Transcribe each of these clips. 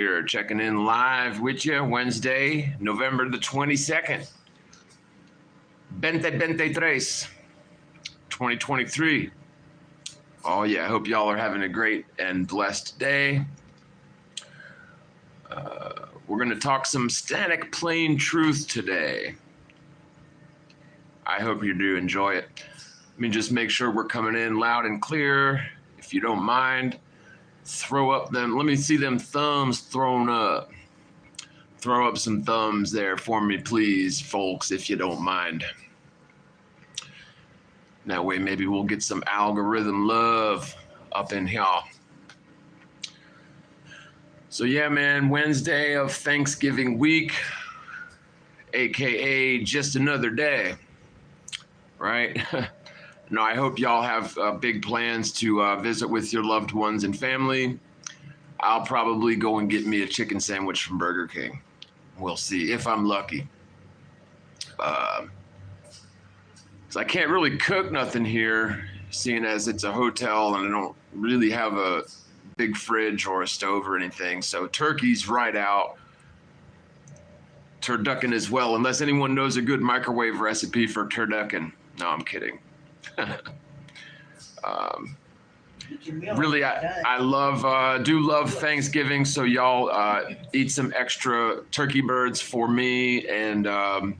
Here, checking in live with you Wednesday, November the 22nd. 2023. Oh yeah, I hope y'all are having a great and blessed day. We're gonna talk some static plain truth today. I hope you do enjoy it. Let me just make sure we're coming in loud and clear. If you don't mind, throw up them. Let me see them thumbs thrown up. Throw up some thumbs there for me, please, folks, if you don't mind. That way, maybe we'll get some algorithm love up in here. So yeah, man, Wednesday of Thanksgiving week, AKA just another day, right? No, I hope y'all have big plans to visit with your loved ones and family. I'll probably go and get me a chicken sandwich from Burger King. We'll see if I'm lucky. So I can't really cook nothing here, seeing as it's a hotel and I don't really have a big fridge or a stove or anything. So turkey's right out. Turducken as well, unless anyone knows a good microwave recipe for turducken. No, I'm kidding. Really, I do love Thanksgiving, so y'all eat some extra turkey birds for me and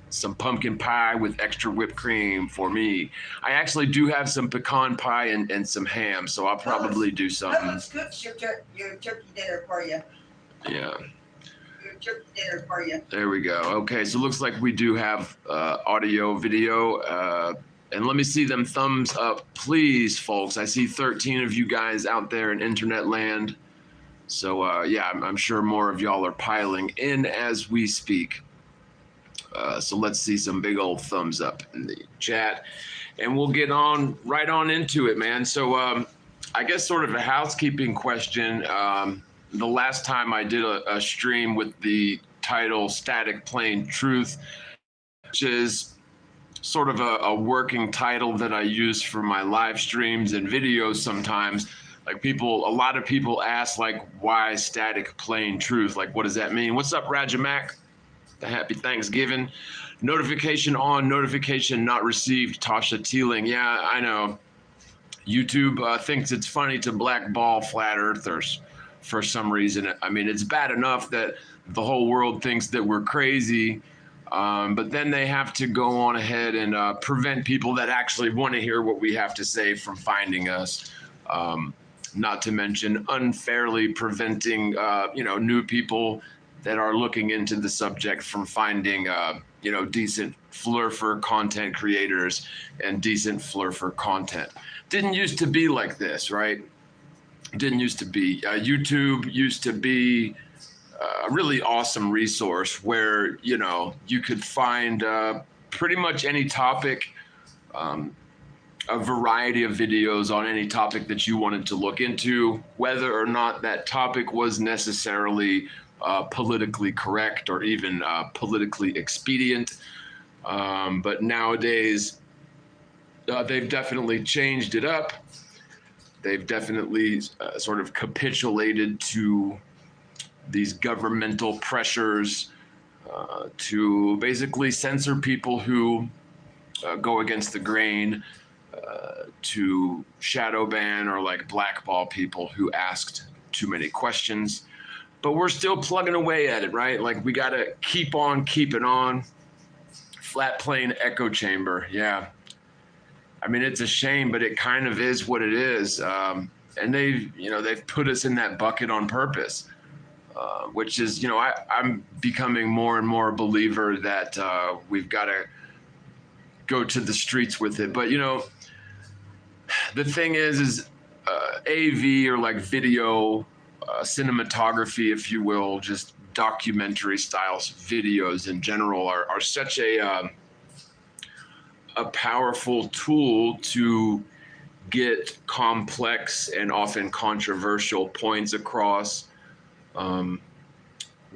some pumpkin pie with extra whipped cream for me. I actually do have some pecan pie and some ham, so I'll probably do something. Let's cook your turkey dinner for you. Yeah. Your turkey dinner for you. There we go. Okay, so it looks like we do have audio, video, and let me see them thumbs up, please, folks. I see 13 of you guys out there in internet land. So, yeah, I'm sure more of y'all are piling in as we speak. So let's see some big old thumbs up in the chat. And we'll get right on into it, man. So I guess sort of a housekeeping question. The last time I did a stream with the title Static Plain Truth, which is sort of a working title that I use for my live streams and videos sometimes. Like a lot of people ask, like, why static plain truth? Like, what does that mean? What's up, Rajamak? Happy Thanksgiving. Notification on, notification not received, Tasha Teeling. Yeah, I know. YouTube thinks it's funny to blackball flat earthers for some reason. I mean, it's bad enough that the whole world thinks that we're crazy. But then they have to go on ahead and prevent people that actually want to hear what we have to say from finding us. Not to mention unfairly preventing, new people that are looking into the subject from finding, decent flurfer content creators and decent flurfer content. Didn't used to be like this, right? Didn't used to be. YouTube used to be a really awesome resource where, you could find pretty much any topic, a variety of videos on any topic that you wanted to look into, whether or not that topic was necessarily politically correct or even politically expedient. But nowadays, they've definitely changed it up. They've definitely sort of capitulated to these governmental pressures to basically censor people who go against the grain, to shadow ban or like blackball people who asked too many questions. But we're still plugging away at it, right? Like, we got to keep on keeping on. Flat plane echo chamber, yeah. I mean, it's a shame, but it kind of is what it is. And they've put us in that bucket on purpose, which is, I'm becoming more and more a believer that we've got to go to the streets with it. But, the thing is AV or like video, cinematography, if you will, just documentary styles videos in general are such a powerful tool to get complex and often controversial points across.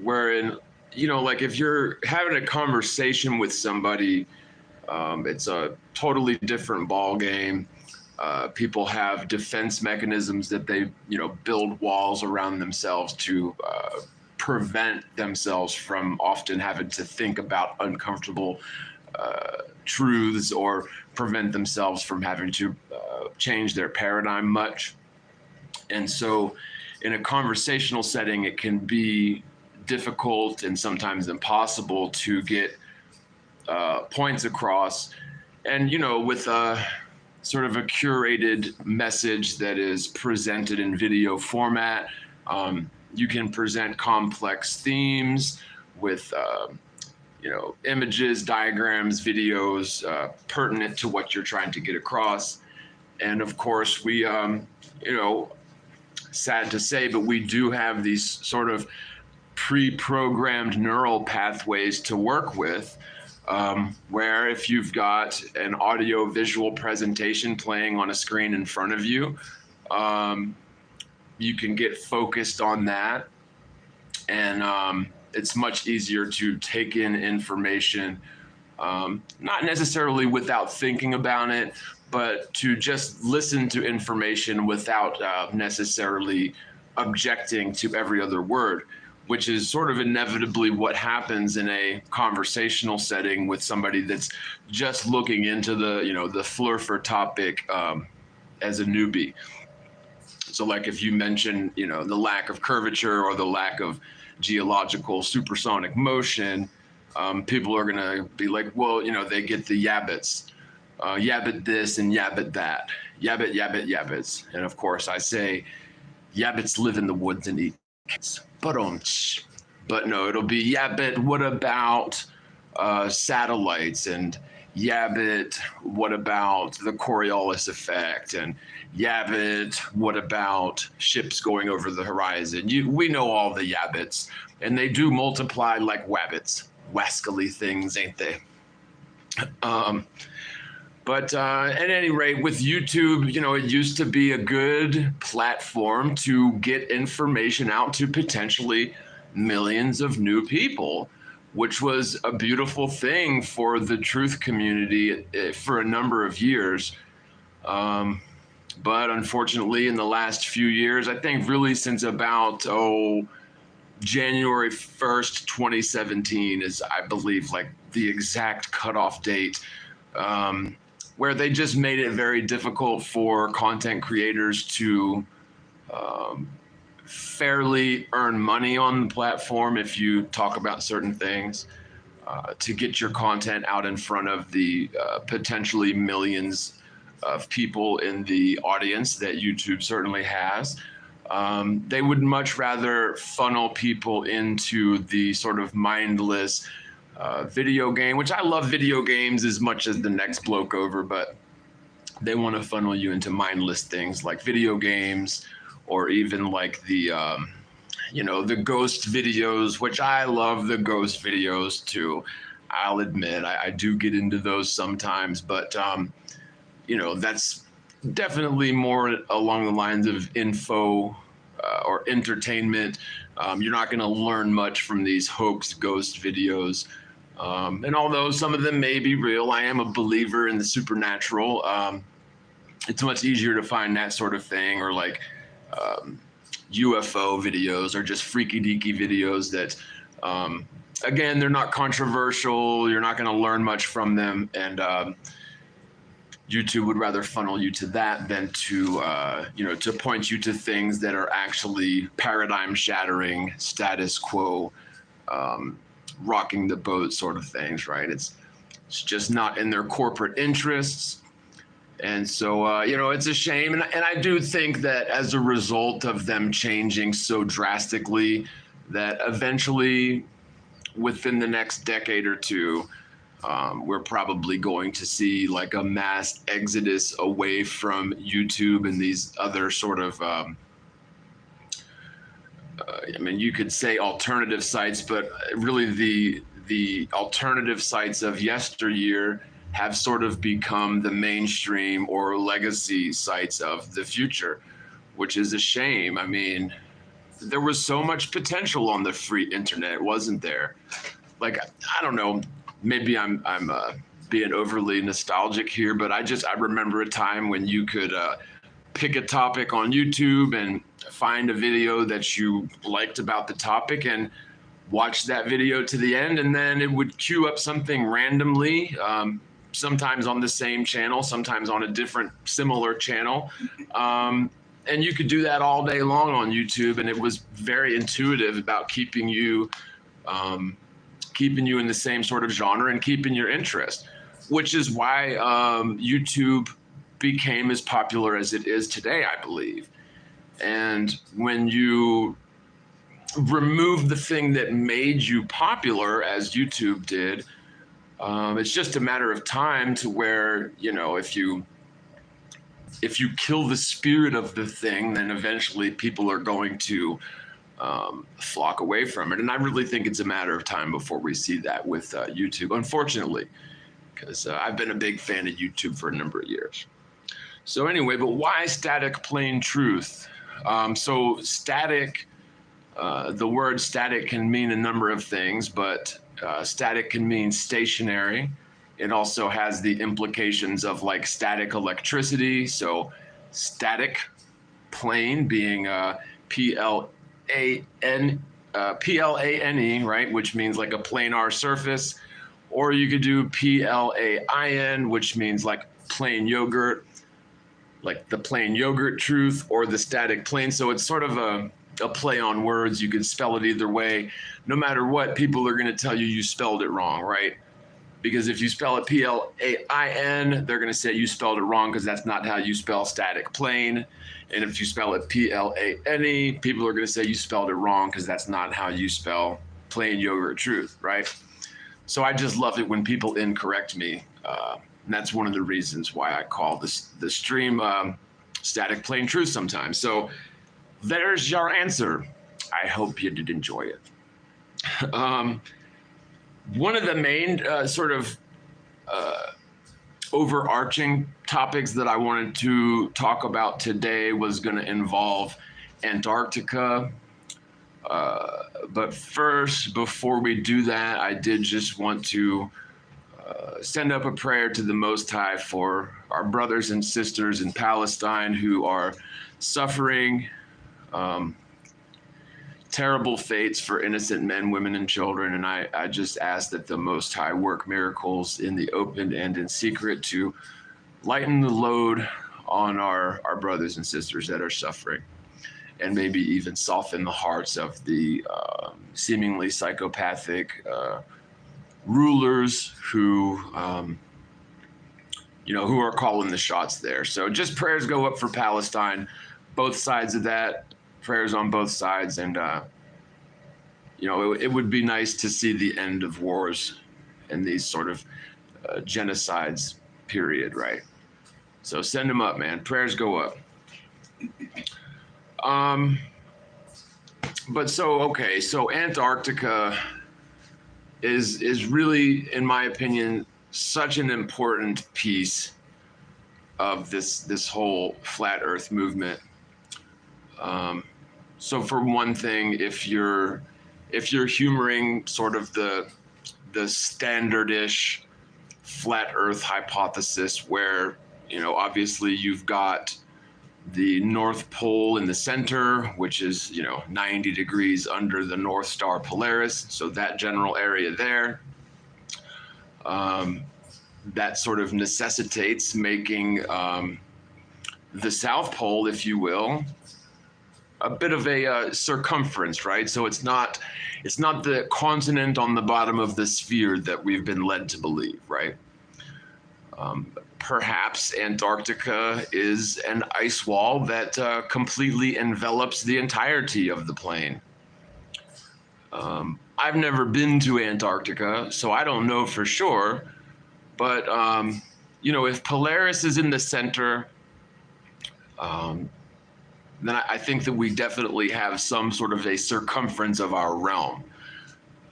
Wherein, like if you're having a conversation with somebody, it's a totally different ball game. People have defense mechanisms that they, build walls around themselves to prevent themselves from often having to think about uncomfortable truths, or prevent themselves from having to change their paradigm much. And so in a conversational setting, it can be difficult and sometimes impossible to get points across. And, with sort of a curated message that is presented in video format, you can present complex themes with images, diagrams, videos pertinent to what you're trying to get across. And of course, we, sad to say, but we do have these sort of pre-programmed neural pathways to work with, where if you've got an audio visual presentation playing on a screen in front of you, you can get focused on that. And it's much easier to take in information, not necessarily without thinking about it, but to just listen to information without necessarily objecting to every other word, which is sort of inevitably what happens in a conversational setting with somebody that's just looking into the flurfer topic as a newbie. So like if you mention, the lack of curvature or the lack of geological supersonic motion, people are gonna be like, well, they get the yabbits. Yabbit this and yabbit that. Yabbit, yabbit, yabbits. And of course I say, yabbits live in the woods and eat cats. But no, it'll be yabbit, what about satellites? And yabbit, what about the Coriolis effect? And yabbit, what about ships going over the horizon? We know all the yabbits, and they do multiply like wabbits. Wascally things, ain't they? But at any rate, with YouTube, it used to be a good platform to get information out to potentially millions of new people, which was a beautiful thing for the truth community for a number of years. But unfortunately, in the last few years, I think really since about, January 1st, 2017 is, I believe, like the exact cutoff date, where they just made it very difficult for content creators to fairly earn money on the platform if you talk about certain things, to get your content out in front of the potentially millions of people in the audience that YouTube certainly has. They would much rather funnel people into the sort of mindless video game, which I love video games as much as the next bloke over, but they want to funnel you into mindless things like video games, or even like the ghost videos, which I love the ghost videos too. I'll admit I do get into those sometimes, but that's definitely more along the lines of info or entertainment. You're not going to learn much from these hoax ghost videos. And although some of them may be real, I am a believer in the supernatural. It's much easier to find that sort of thing, or like UFO videos, or just freaky deaky videos that, again, they're not controversial. You're not going to learn much from them. And YouTube would rather funnel you to that than to, to point you to things that are actually paradigm shattering, status quo, rocking the boat sort of things, right? It's just not in their corporate interests. And so, it's a shame. And I do think that as a result of them changing so drastically, that eventually within the next decade or two, we're probably going to see like a mass exodus away from YouTube and these other sort of, you could say alternative sites, but really the alternative sites of yesteryear have sort of become the mainstream or legacy sites of the future, which is a shame. I mean, there was so much potential on the free internet, wasn't there? Like, I don't know, maybe I'm being overly nostalgic here, but I remember a time when you could pick a topic on YouTube and find a video that you liked about the topic and watch that video to the end, and then it would queue up something randomly, sometimes on the same channel, sometimes on a different similar channel. And you could do that all day long on YouTube, and it was very intuitive about keeping you in the same sort of genre and keeping your interest, which is why YouTube became as popular as it is today, I believe. And when you remove the thing that made you popular, as YouTube did, it's just a matter of time to where, you know, if you kill the spirit of the thing, then eventually people are going to flock away from it. And I really think it's a matter of time before we see that with YouTube, unfortunately, because I've been a big fan of YouTube for a number of years. So anyway, but why static plain truth? So static, the word static can mean a number of things, but static can mean stationary. It also has the implications of like static electricity. So static plane being P-L-A-N-E, right? Which means like a planar surface. Or you could do P-L-A-I-N, which means like plain yogurt, like the plain yogurt truth, or the static plane. So it's sort of a play on words. You could spell it either way. No matter what, people are going to tell you spelled it wrong, right? Because if you spell it P-L-A-I-N, they're going to say you spelled it wrong because that's not how you spell static plane. And if you spell it P-L-A-N-E, people are going to say you spelled it wrong because that's not how you spell plain yogurt truth, right? So I just love it when people incorrect me. And that's one of the reasons why I call the stream static plain truth sometimes. So there's your answer. I hope you did enjoy it. One of the main overarching topics that I wanted to talk about today was going to involve Antarctica. But first, before we do that, I did just want to send up a prayer to the Most High for our brothers and sisters in Palestine who are suffering terrible fates for innocent men, women, and children. And I just ask that the Most High work miracles in the open and in secret to lighten the load on our brothers and sisters that are suffering, and maybe even soften the hearts of the seemingly psychopathic rulers who are calling the shots there. So just prayers go up for Palestine, both sides of that. Prayers on both sides, and it would be nice to see the end of wars and these sort of genocides, period, right? So send them up, man. Prayers go up. So Antarctica is really, in my opinion, such an important piece of this whole flat Earth movement. So for one thing, if you're humoring sort of the standardish flat Earth hypothesis, where obviously you've got the North Pole in the center, which is 90 degrees under the North Star Polaris, so that general area there, that sort of necessitates making the South Pole, if you will, a bit of a circumference, right? So it's not the continent on the bottom of the sphere that we've been led to believe, right? Perhaps Antarctica is an ice wall that completely envelops the entirety of the plane. I've never been to Antarctica, so I don't know for sure. But if Polaris is in the center, then I think that we definitely have some sort of a circumference of our realm.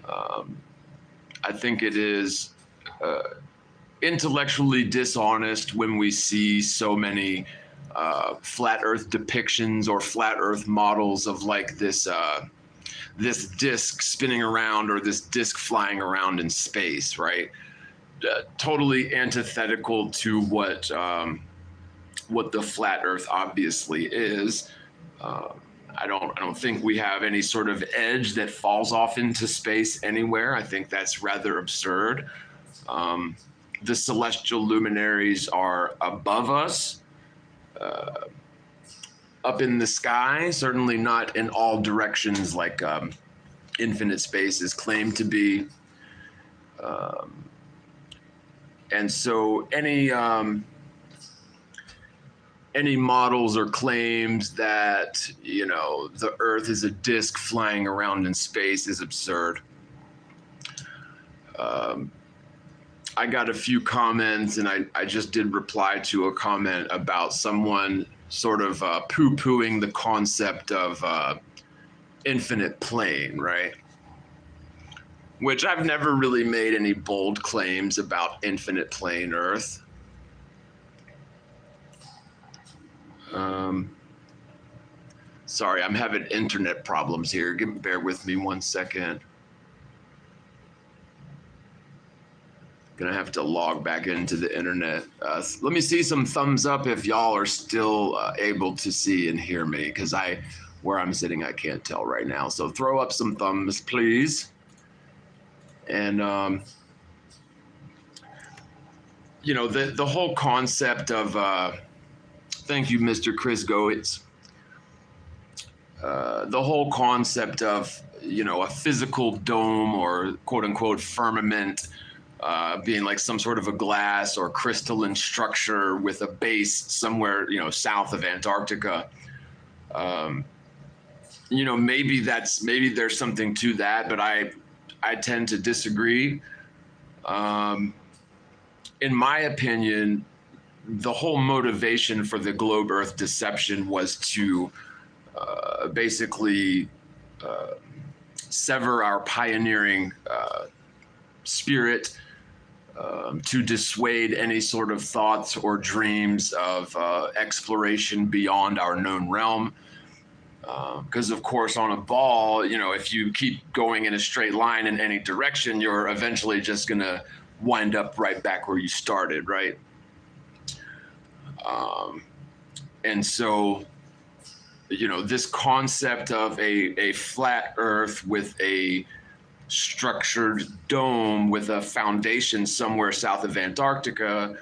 I think it is intellectually dishonest when we see so many flat Earth depictions or flat Earth models of like this disc spinning around or this disc flying around in space, right? totally antithetical to what the flat Earth obviously is. I don't think we have any sort of edge that falls off into space anywhere. I think that's rather absurd. The celestial luminaries are above us, up in the sky, certainly not in all directions like infinite space is claimed to be. And so any models or claims that, you know, the Earth is a disk flying around in space is absurd. I got a few comments, and I just did reply to a comment about someone sort of poo-pooing the concept of infinite plane, right? Which I've never really made any bold claims about infinite plane Earth. Sorry, I'm having internet problems here. Bear with me 1 second. Gonna have to log back into the internet. Let me see some thumbs up if y'all are still able to see and hear me, because where I'm sitting, I can't tell right now. So throw up some thumbs, please. And you know, the whole concept of thank you, Mr. Chris Goetz. The whole concept of, you know, a physical dome or quote unquote firmament being like some sort of a glass or crystalline structure with a base somewhere, you know, south of Antarctica. You know, maybe there's something to that, but I tend to disagree. In my opinion, the whole motivation for the globe Earth deception was to basically sever our pioneering spirit, to dissuade any sort of thoughts or dreams of exploration beyond our known realm. Because of course, on a ball, you know, if you keep going in a straight line in any direction, you're eventually just gonna wind up right back where you started, right? And so, you know, this concept of a flat Earth with a structured dome with a foundation somewhere south of Antarctica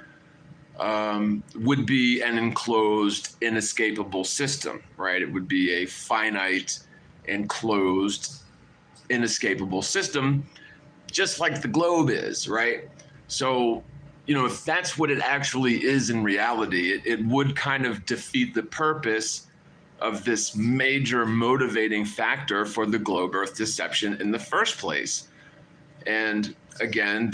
would be an enclosed, inescapable system, right? It would be a finite, enclosed, inescapable system, just like the globe is, right? So, you know, if that's what it actually is in reality, it would kind of defeat the purpose of this major motivating factor for the globe Earth deception in the first place. And again,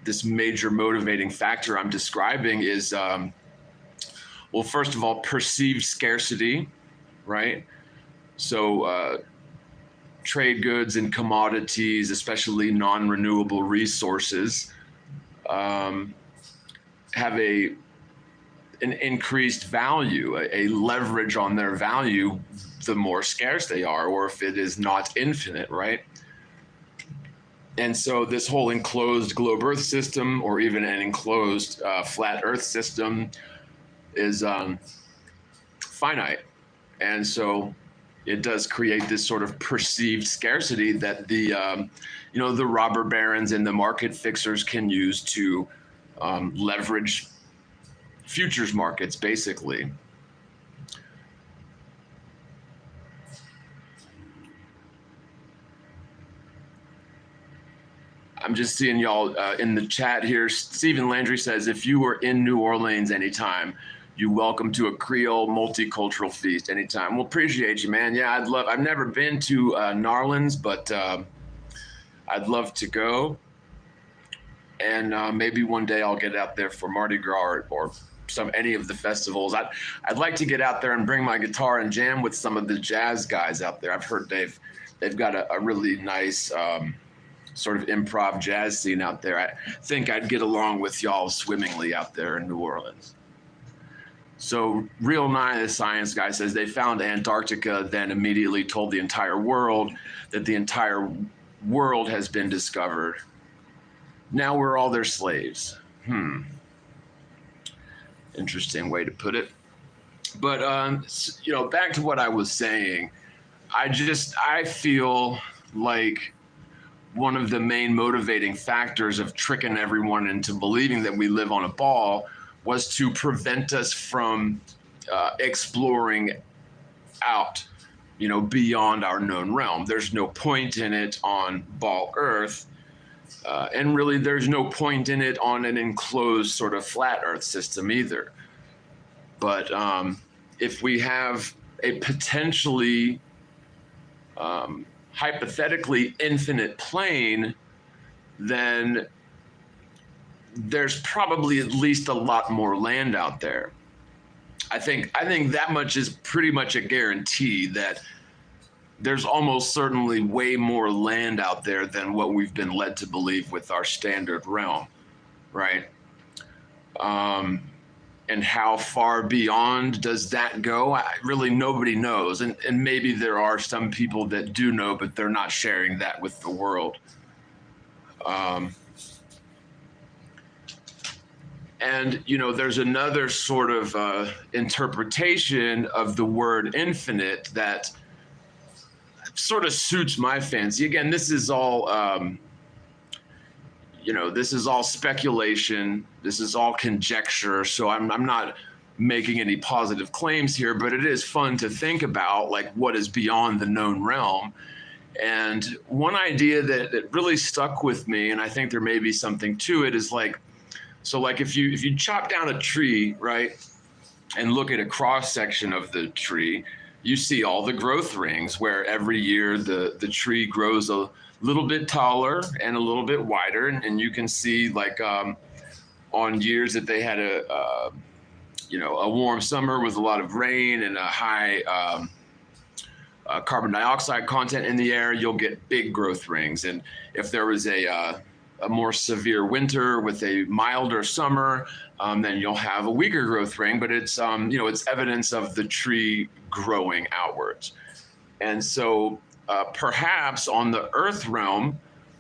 this major motivating factor I'm describing is, well, first of all, perceived scarcity, right? So trade goods and commodities, especially non-renewable resources, have an increased value, a leverage on their value the more scarce they are, or if it is not infinite, right? And so this whole enclosed globe Earth system, or even an enclosed flat Earth system, is finite. And so it does create this sort of perceived scarcity that the robber barons and the market fixers can use to leverage futures markets, basically. I'm just seeing y'all in the chat here. Stephen Landry says, if you were in New Orleans anytime, you're welcome to a Creole multicultural feast anytime. Well, appreciate you, man. Yeah, I've never been to Narlands, but I'd love to go. And maybe one day I'll get out there for Mardi Gras or any of the festivals. I'd like to get out there and bring my guitar and jam with some of the jazz guys out there. I've heard they've got a really nice sort of improv jazz scene out there. I think I'd get along with y'all swimmingly out there in New Orleans. So Real Nine, the science guy, says they found Antarctica, then immediately told the entire world that the entire world has been discovered. now we're all their slaves. Interesting way to put it. But back to what I was saying. I feel like one of the main motivating factors of tricking everyone into believing that we live on a ball was to prevent us from exploring out, beyond our known realm. There's no point in it on ball Earth. And really, there's no point in it on an enclosed sort of flat Earth system either. But if we have a potentially hypothetically infinite plane, then there's probably at least a lot more land out there. I think that much is pretty much a guarantee that there's almost certainly way more land out there than what we've been led to believe with our standard realm, right? And how far beyond does that go? Really, nobody knows. And maybe there are some people that do know, but they're not sharing that with the world. And, there's another sort of interpretation of the word infinite that sort of suits my fancy. Again, this is all, this is all speculation. This is all conjecture. So I'm not making any positive claims here, but it is fun to think about, like, what is beyond the known realm. And one idea that really stuck with me, and I think there may be something to it, is like, so like if you chop down a tree, right, and look at a cross section of the tree, you see all the growth rings where every year the tree grows a little bit taller and a little bit wider, and you can see, like, on years that they had a warm summer with a lot of rain and a high carbon dioxide content in the air, you'll get big growth rings. And if there was a more severe winter with a milder summer, then you'll have a weaker growth ring. But it's it's evidence of the tree growing outwards. And so perhaps on the Earth realm,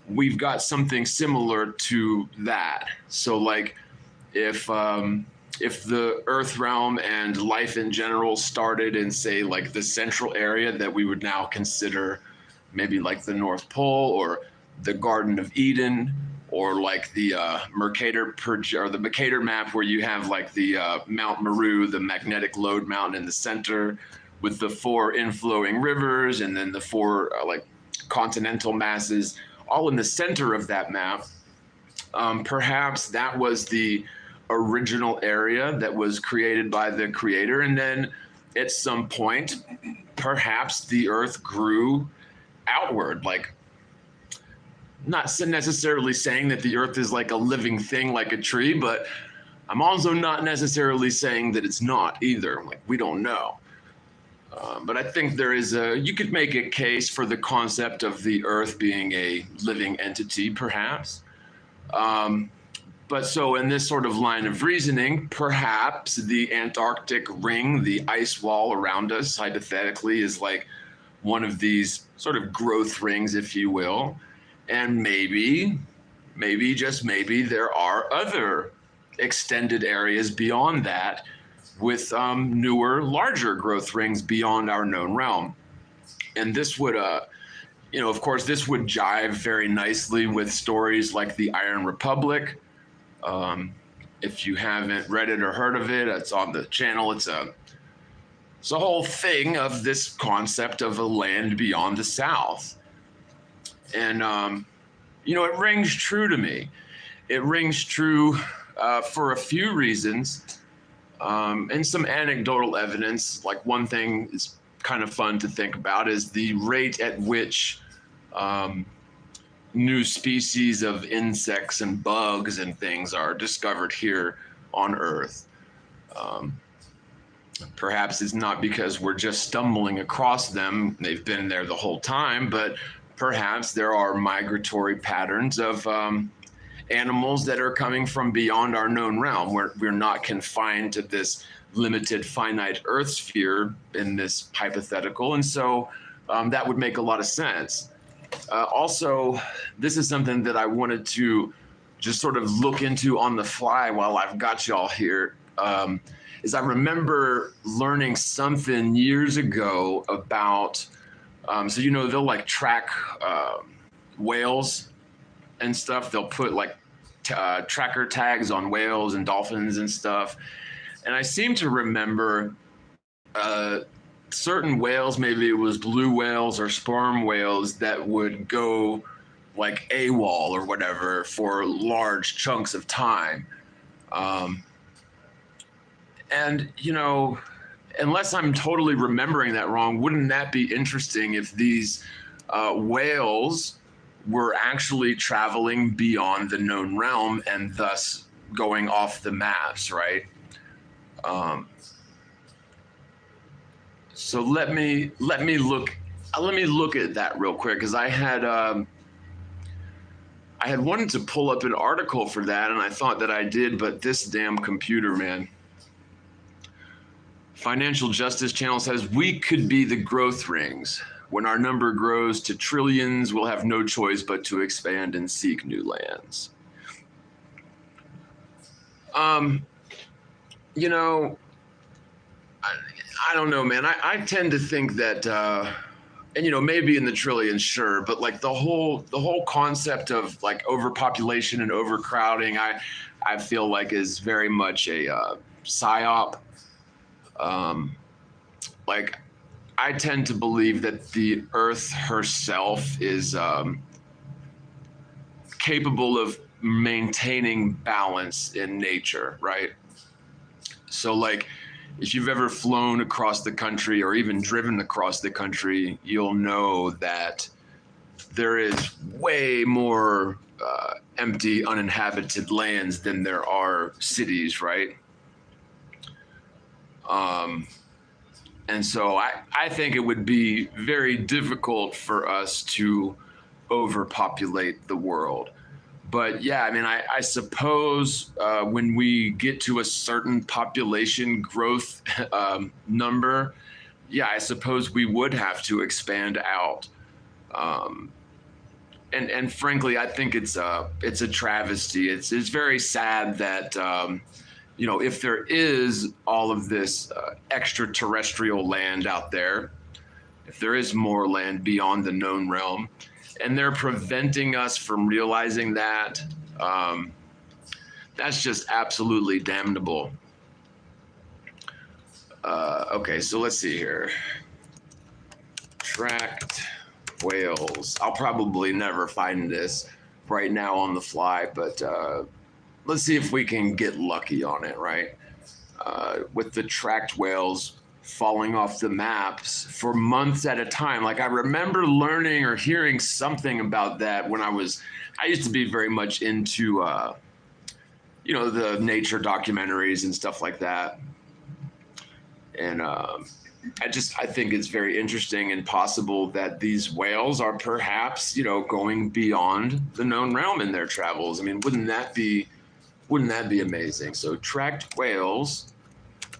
we've got something similar to that. So, like, if the Earth realm and life in general started in, say, like the central area that we would now consider maybe like the North Pole or the Garden of Eden, or like the Mercator or the Mercator map, where you have like the Mount Meru, the magnetic load mountain in the center, with the 4 inflowing rivers, and then the 4 like continental masses, all in the center of that map. Perhaps that was the original area that was created by the creator, and then at some point, perhaps the Earth grew outward. Like, not necessarily saying that the Earth is like a living thing, like a tree, but I'm also not necessarily saying that it's not either. Like, we don't know. But I think you could make a case for the concept of the Earth being a living entity, perhaps. But so in this sort of line of reasoning, perhaps the Antarctic ring, the ice wall around us, hypothetically, is like one of these sort of growth rings, if you will. And maybe, just maybe, there are other extended areas beyond that with newer, larger growth rings beyond our known realm. And this would, of course, this would jive very nicely with stories like the Iron Republic. If you haven't read it or heard of it, it's on the channel. It's a whole thing of this concept of a land beyond the South. And, it rings true to me. It rings true for a few reasons, and some anecdotal evidence. Like, one thing is kind of fun to think about is the rate at which new species of insects and bugs and things are discovered here on Earth. Perhaps it's not because we're just stumbling across them. They've been there the whole time, but perhaps there are migratory patterns of animals that are coming from beyond our known realm, where we're not confined to this limited finite Earth sphere in this hypothetical. And so that would make a lot of sense. Also, this is something that I wanted to just sort of look into on the fly while I've got y'all here, is I remember learning something years ago about, so they'll like track whales and stuff. They'll put like tracker tags on whales and dolphins and stuff. And I seem to remember certain whales, maybe it was blue whales or sperm whales, that would go like AWOL or whatever for large chunks of time. And, unless I'm totally remembering that wrong, wouldn't that be interesting if these whales were actually traveling beyond the known realm and thus going off the maps, right? So let me look at that real quick, because I had wanted to pull up an article for that, and I thought that I did, but this damn computer, man. Financial Justice Channel says we could be the growth rings. When our number grows to trillions, we'll have no choice but to expand and seek new lands. I don't know, man. I tend to think that, and maybe in the trillions, sure, but like the whole concept of like overpopulation and overcrowding, I feel like is very much a psyop. Like I tend to believe that the Earth herself is capable of maintaining balance in nature, right? So like, if you've ever flown across the country or even driven across the country, you'll know that there is way more empty, uninhabited lands than there are cities, right? And so I think it would be very difficult for us to overpopulate the world. But yeah, I mean, I suppose when we get to a certain population growth number, yeah, I suppose we would have to expand out. And frankly, I think it's a travesty. It's very sad that if there is all of this extraterrestrial land out there, if there is more land beyond the known realm, and they're preventing us from realizing that, that's just absolutely damnable. Okay, so let's see here. Tracked whales. I'll probably never find this right now on the fly, but let's see if we can get lucky on it, right? With the tracked whales falling off the maps for months at a time. Like I remember learning or hearing something about that when I used to be very much into, the nature documentaries and stuff like that. And I think it's very interesting and possible that these whales are perhaps, going beyond the known realm in their travels. I mean, wouldn't that be amazing? So tracked whales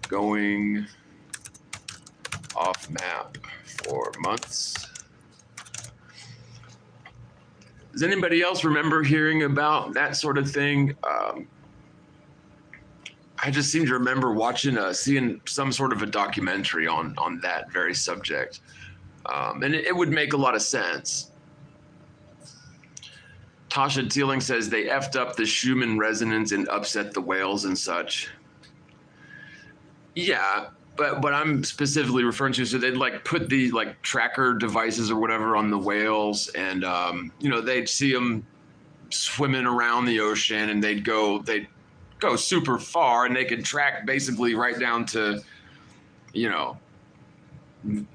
going off map for months. Does anybody else remember hearing about that sort of thing? I just seem to remember seeing some sort of a documentary on that very subject. And it would make a lot of sense. Tasha Teeling says they effed up the Schumann resonance and upset the whales and such. Yeah, but what I'm specifically referring to, so they'd like put the like tracker devices or whatever on the whales, and they'd see them swimming around the ocean, and they'd go super far, and they could track basically right down to,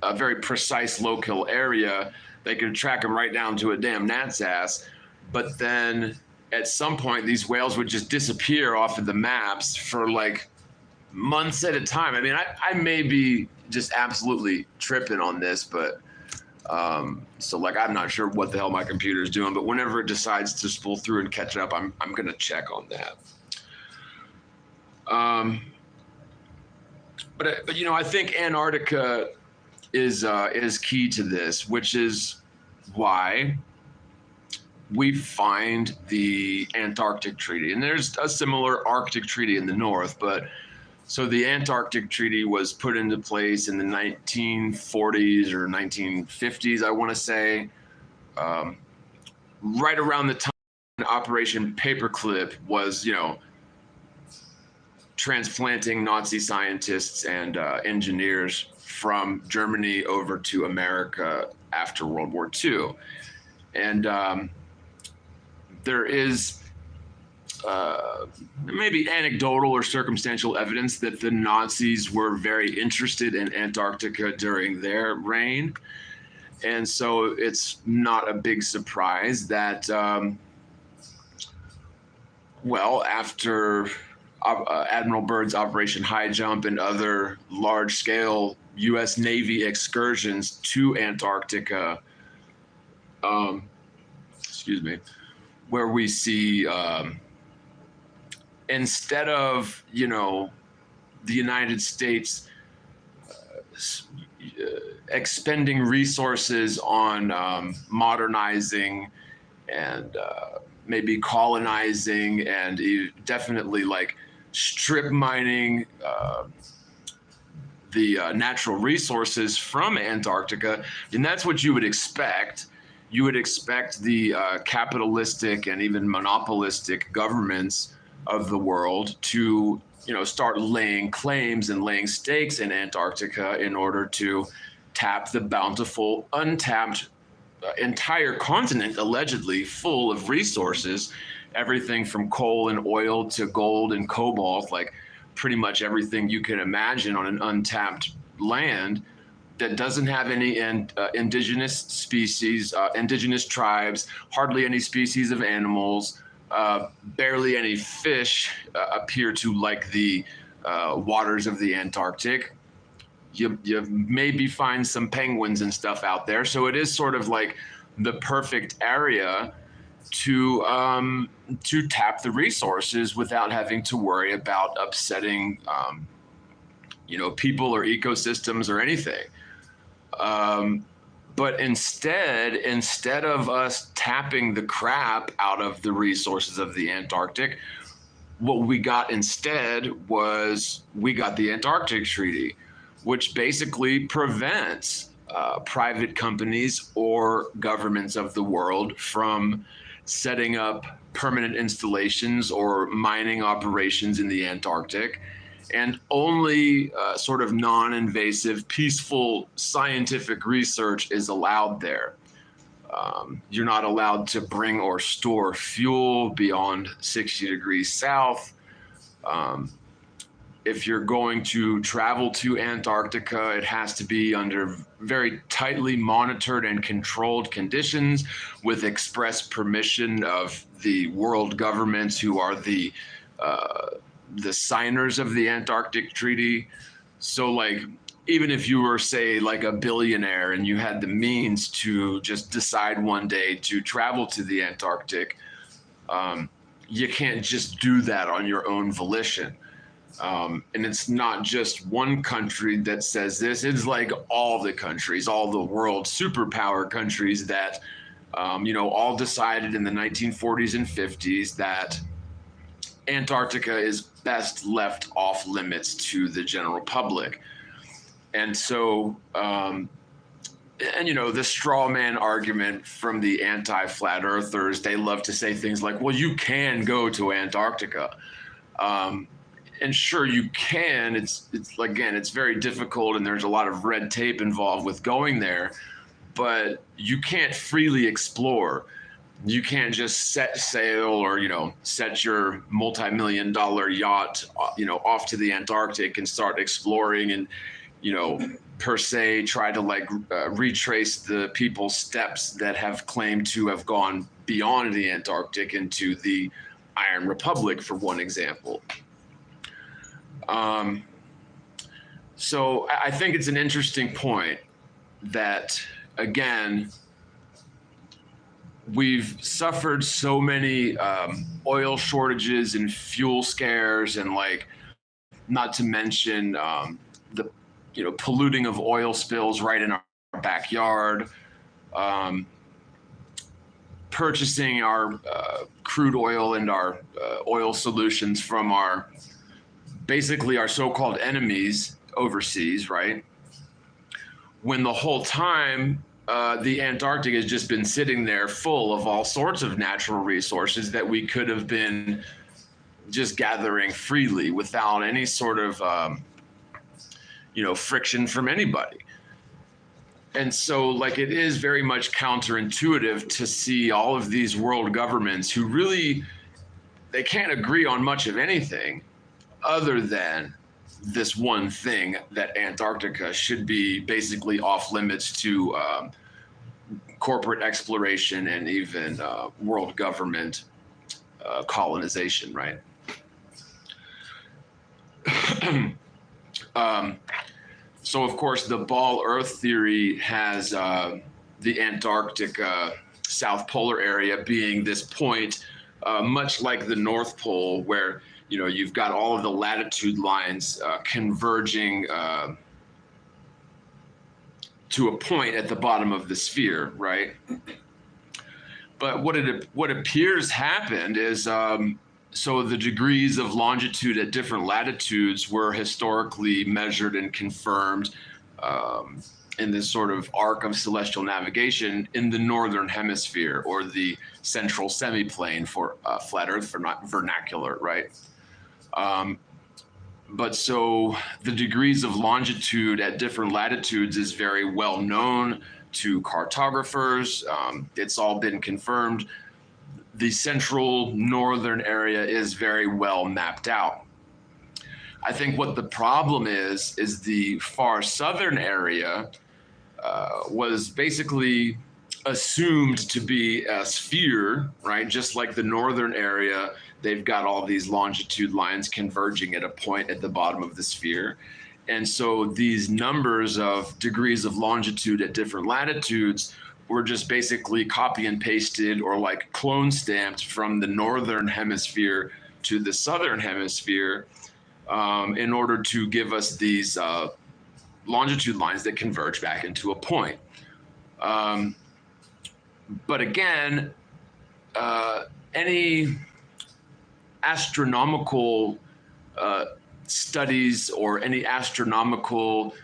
a very precise local area. They could track them right down to a damn gnat's ass. But then at some point, these whales would just disappear off of the maps for like months at a time. I mean, I may be just absolutely tripping on this, but so like I'm not sure what the hell my computer is doing, but whenever it decides to spool through and catch up, I'm gonna check on that. But I think Antarctica is key to this, which is why we find the Antarctic Treaty, and there's a similar Arctic Treaty in the north, but so the Antarctic Treaty was put into place in the 1940s or 1950s, I want to say, right around the time Operation Paperclip was, transplanting Nazi scientists and engineers from Germany over to America after World War II. And there is maybe anecdotal or circumstantial evidence that the Nazis were very interested in Antarctica during their reign. And so it's not a big surprise that, after Admiral Byrd's Operation High Jump and other large-scale U.S. Navy excursions to Antarctica, where we see instead of, the United States expending resources on modernizing and maybe colonizing and definitely like strip mining the natural resources from Antarctica, and that's what you would expect. You would expect the capitalistic and even monopolistic governments of the world to, start laying claims and laying stakes in Antarctica in order to tap the bountiful, untapped entire continent, allegedly full of resources, everything from coal and oil to gold and cobalt, like pretty much everything you can imagine on an untapped land that doesn't have any indigenous species, indigenous tribes, hardly any species of animals, barely any fish appear to like the waters of the Antarctic. You maybe find some penguins and stuff out there. So it is sort of like the perfect area to tap the resources without having to worry about upsetting, people or ecosystems or anything. But instead of us tapping the crap out of the resources of the Antarctic, what we got instead was we got the Antarctic Treaty, which basically prevents private companies or governments of the world from setting up permanent installations or mining operations in the Antarctic. And only sort of non-invasive, peaceful scientific research is allowed there. You're not allowed to bring or store fuel beyond 60 degrees south. If you're going to travel to Antarctica, it has to be under very tightly monitored and controlled conditions with express permission of the world governments who are the signers of the Antarctic Treaty. So like, even if you were, say, like a billionaire and you had the means to just decide one day to travel to the Antarctic, you can't just do that on your own volition. And it's not just one country that says this. It's like all the countries, all the world superpower countries that, all decided in the 1940s and 50s that Antarctica is best left off limits to the general public. And so, the straw man argument from the anti-flat earthers, they love to say things like, well, you can go to Antarctica. And sure, you can. It's again, it's very difficult and there's a lot of red tape involved with going there, but you can't freely explore. You can't just set sail or, set your multi-million-dollar yacht, off to the Antarctic and start exploring and, per se, try to retrace the people's steps that have claimed to have gone beyond the Antarctic into the Iron Republic, for one example. So I think it's an interesting point that, again, we've suffered so many oil shortages and fuel scares, and not to mention the polluting of oil spills right in our backyard. purchasing our crude oil and our oil solutions from basically our so-called enemies overseas, right? When the whole time the Antarctic has just been sitting there full of all sorts of natural resources that we could have been just gathering freely without any sort of friction from anybody. And so, like, it is very much counterintuitive to see all of these world governments who really, they can't agree on much of anything other than this one thing, that Antarctica should be basically off limits to corporate exploration and even world government colonization, right? So, of course, the ball Earth theory has the Antarctic South Polar area being this point, much like the North Pole, where you've got all of the latitude lines converging to a point at the bottom of the sphere, right? But what appears happened is so the degrees of longitude at different latitudes were historically measured and confirmed in this sort of arc of celestial navigation in the northern hemisphere, or the central semiplane for flat Earth vernacular, right? But so the degrees of longitude at different latitudes is very well known to cartographers. It's all been confirmed. The central northern area is very well mapped out. I think what the problem is the far southern area was basically assumed to be a sphere, right? Just like the northern area, they've got all these longitude lines converging at a point at the bottom of the sphere. And so these numbers of degrees of longitude at different latitudes were just basically copy and pasted, or like clone stamped from the northern hemisphere to the southern hemisphere in order to give us these longitude lines that converge back into a point. But again, any astronomical studies or any astronomical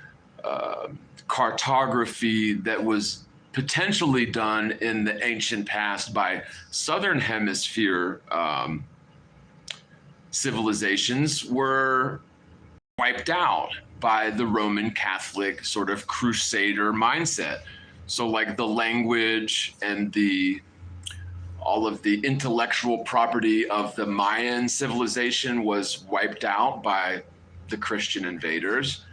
cartography that was potentially done in the ancient past by southern hemisphere civilizations were wiped out by the Roman Catholic sort of crusader mindset. So like the language and all of the intellectual property of the Mayan civilization was wiped out by the Christian invaders.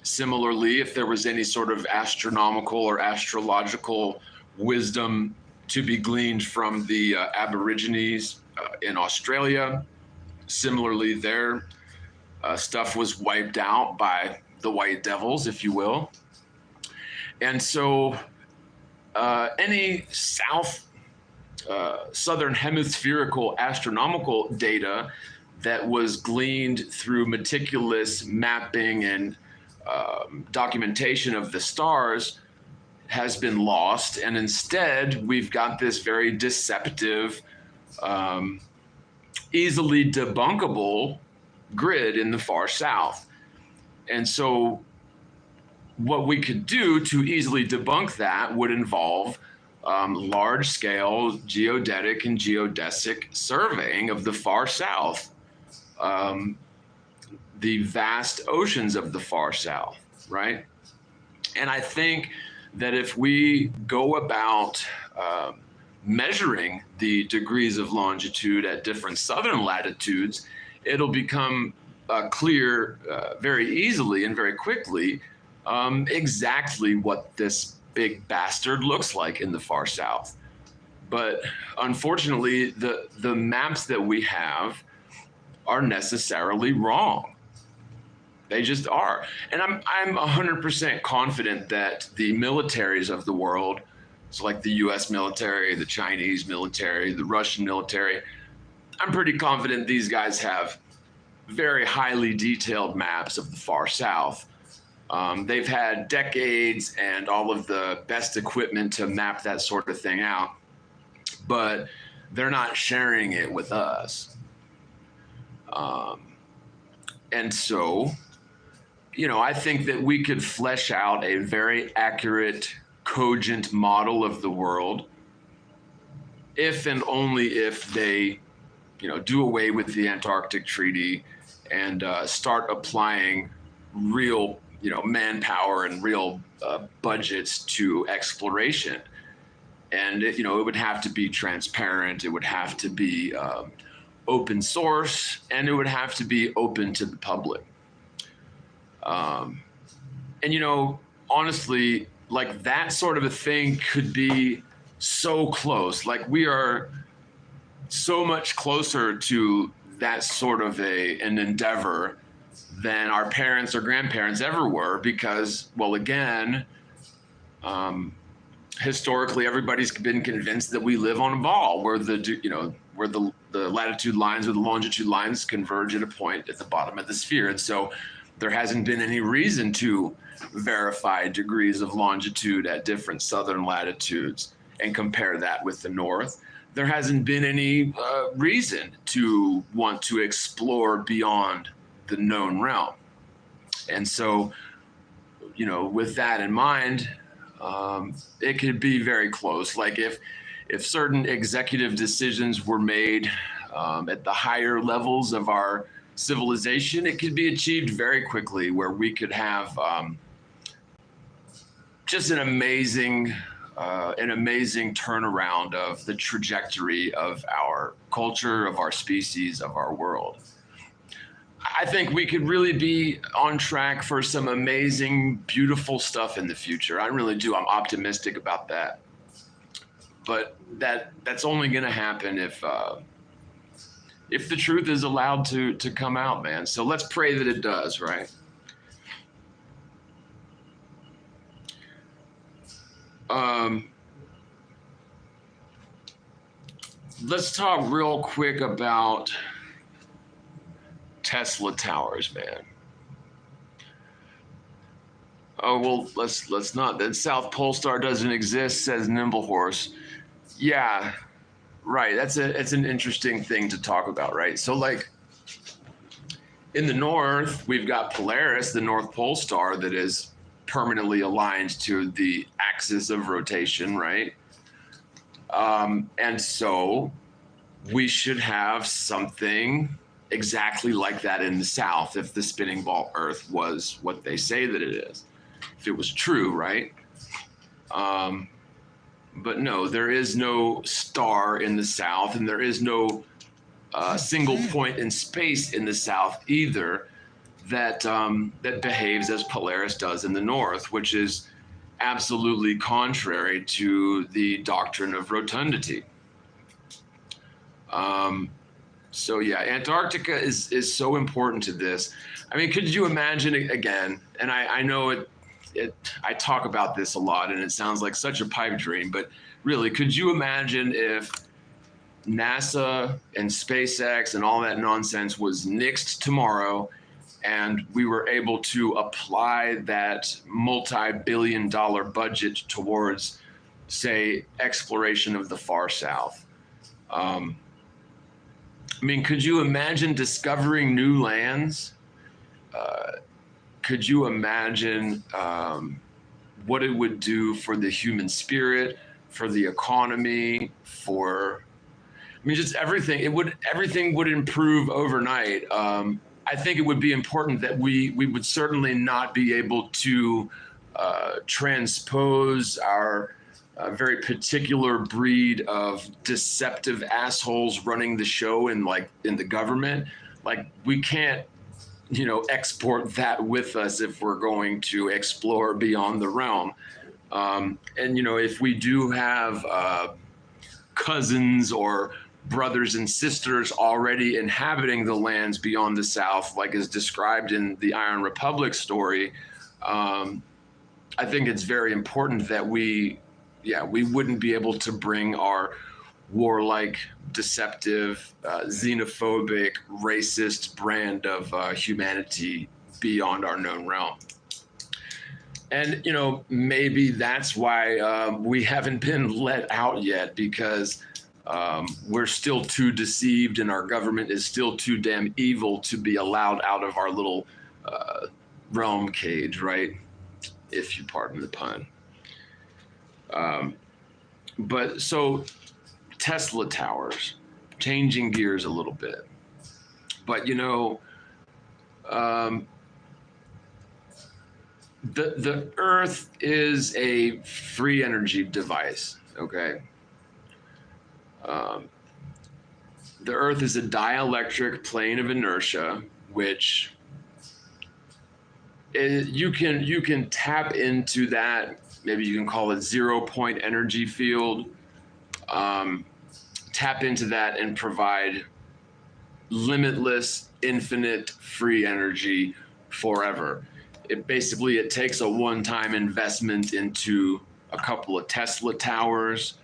Similarly, if there was any sort of astronomical or astrological wisdom to be gleaned from the Aborigines in Australia, similarly, their stuff was wiped out by the white devils, if you will. And so any southern hemispherical astronomical data that was gleaned through meticulous mapping and documentation of the stars has been lost. And instead, we've got this very deceptive, easily debunkable grid in the far south. And so what we could do to easily debunk that would involve large-scale geodetic and geodesic surveying of the far south, the vast oceans of the far south, right? And I think that if we go about measuring the degrees of longitude at different southern latitudes, it'll become clear very easily and very quickly exactly what this big bastard looks like in the far south. But unfortunately, the maps that we have are necessarily wrong. They just are. And I'm 100% confident that the militaries of the world, so like the US military, the Chinese military, the Russian military, I'm pretty confident these guys have very highly detailed maps of the far south. They've had decades and all of the best equipment to map that sort of thing out, but they're not sharing it with us. And so, I think that we could flesh out a very accurate, cogent model of the world if and only if they, do away with the Antarctic Treaty and start applying real, manpower and real budgets to exploration. And, it would have to be transparent. It would have to be open source, and it would have to be open to the public. And, honestly, like that sort of a thing could be so close. Like we are so much closer to that sort of an endeavor than our parents or grandparents ever were, because, well, again, historically, everybody's been convinced that we live on a ball where the latitude lines or the longitude lines converge at a point at the bottom of the sphere. And so there hasn't been any reason to verify degrees of longitude at different southern latitudes and compare that with the north. There hasn't been any reason to want to explore beyond the known realm. And so, with that in mind, it could be very close. Like if certain executive decisions were made at the higher levels of our civilization, it could be achieved very quickly, where we could have just an amazing turnaround of the trajectory of our culture, of our species, of our world. I think we could really be on track for some amazing, beautiful stuff in the future. I really do. I'm optimistic about that. But that's only going to happen if the truth is allowed to come out, man. So let's pray that it does, right? Let's talk real quick about Tesla towers, man. Oh, well, let's not. The South Pole Star doesn't exist, says Nimblehorse. Yeah, right. It's an interesting thing to talk about, right? So, like, in the north, we've got Polaris, the North Pole Star, that is permanently aligned to the axis of rotation, right? And so we should have something exactly like that in the south if the spinning ball Earth was what they say that it is. If it was true, right? But no, there is no star in the south, and there is no single point in space in the south either that behaves as Polaris does in the north, which is absolutely contrary to the doctrine of rotundity. So yeah, Antarctica is so important to this. I mean, could you imagine again? And I know I talk about this a lot, and it sounds like such a pipe dream, but really, could you imagine if NASA and SpaceX and all that nonsense was nixed tomorrow, and we were able to apply that multi-billion-dollar budget towards, say, exploration of the far south? I mean, could you imagine discovering new lands? Could you imagine what it would do for the human spirit, for the economy, just everything? Everything would improve overnight. I think it would be important that we would certainly not be able to transpose our very particular breed of deceptive assholes running the show in the government. Like, we can't, export that with us if we're going to explore beyond the realm. And if we do have cousins or brothers and sisters already inhabiting the lands beyond the south, like is described in the Iron Republic story, I think it's very important that we wouldn't be able to bring our warlike, deceptive, xenophobic, racist brand of humanity beyond our known realm. And, maybe that's why we haven't been let out yet, because we're still too deceived and our government is still too damn evil to be allowed out of our little realm cage, right? If you pardon the pun. But so Tesla towers, changing gears a little bit. But, the Earth is a free energy device, okay? The Earth is a dielectric plane of inertia, which you can tap into that. Maybe you can call it 0-point energy field. Tap into that and provide limitless, infinite, free energy forever. It takes a one-time investment into a couple of Tesla towers,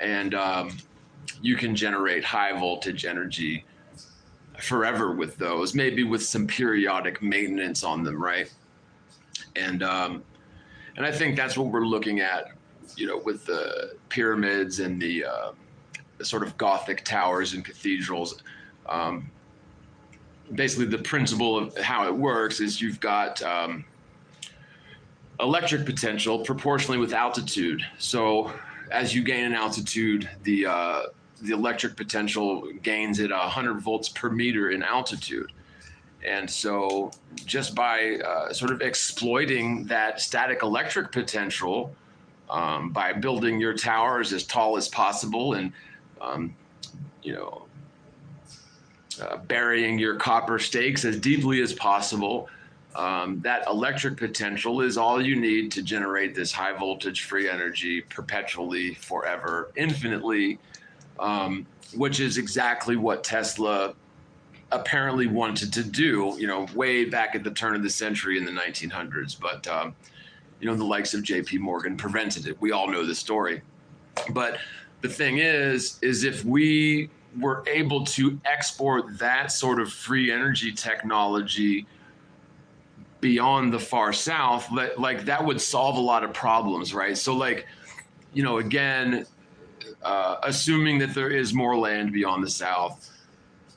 and you can generate high voltage energy forever with those, maybe with some periodic maintenance on them, right? And I think that's what we're looking at, with the pyramids and the sort of Gothic towers and cathedrals. Basically, the principle of how it works is you've got electric potential proportionally with altitude. So as you gain in altitude, the electric potential gains at 100 volts per meter in altitude. And so just by sort of exploiting that static electric potential, by building your towers as tall as possible and, burying your copper stakes as deeply as possible, that electric potential is all you need to generate this high voltage free energy perpetually, forever, infinitely, which is exactly what Tesla apparently wanted to do, way back at the turn of the century in the 1900s. But, the likes of JP Morgan prevented it. We all know the story. But the thing is if we were able to export that sort of free energy technology beyond the far south, like that would solve a lot of problems, right? So again, assuming that there is more land beyond the south,